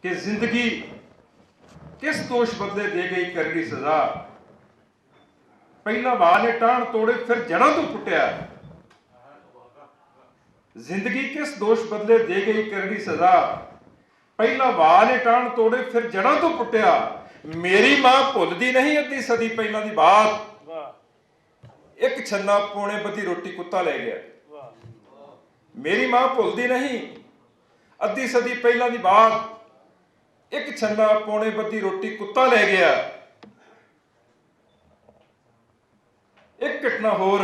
कि जिंदगी किस दोष बदले दे गई करड़ी सजा। पहला वाह ने टाण तोड़े फिर जड़ों तो पुट्या। जिंदगी किस दोष बदले दे गई करड़ी सजा। पहला वाह ने टाण तोड़े फिर जड़ों तो पुट्या। मेरी मां भुलदी नहीं अद्धी सदी पहला दी बात। एक छन्ना पौने बदी रोटी कुत्ता ले गया। मेरी मां भुलदी नहीं अद्धी सदी पहला दी बात। एक छन्ना पौने बदी रोटी कुत्ता ले गया। एक घटना होर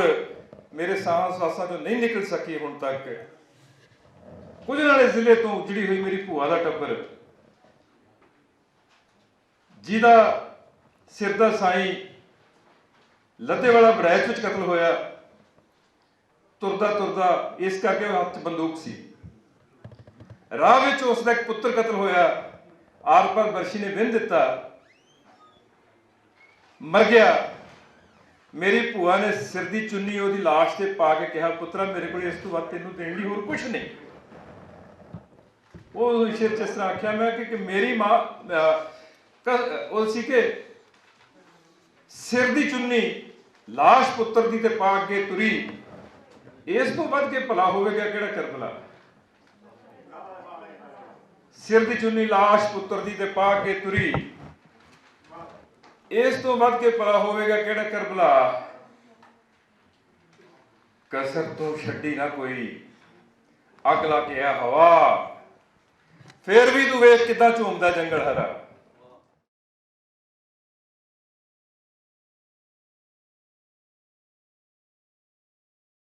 मेरे सांसां चों नहीं निकल सकी हुण तक। गुजरांवाले जिले तो उजड़ी हुई मेरी भूआ दा टब्बर, जिहदा सिर दा साईं लद्देवाला बरैच विच कतल होया। तुरदा तुरदा इस करके हत्थ बंदूक सी। राह विच उसदा एक पुत्र कतल होया। आर पर बरशी ने बिन दिता, मर गया। मेरी भूआ ने सिर दी चुन्नी ओहदी लाश ते पा के कहा, पुत्रा मेरे को इस तो बाद तेनों देण लई होर कुछ नहीं। वो शेर जिस तरह आख्या मैं कि मेरी मां के सिर दी चुन्नी लाश पुत्र दी ते पा के तुरी। इस तो वध के भला होवेगा किहड़ा करबला। सिर दी चुन्नी लाश पुत्र दी ते पा के तुरी। इस तो वध के भला होवेगा किहड़ा करबला। कसर तो छड्डी ना कोई, अग ला के आ हवा। फिर भी तू वेख किदां झूमदा जंगल हरा।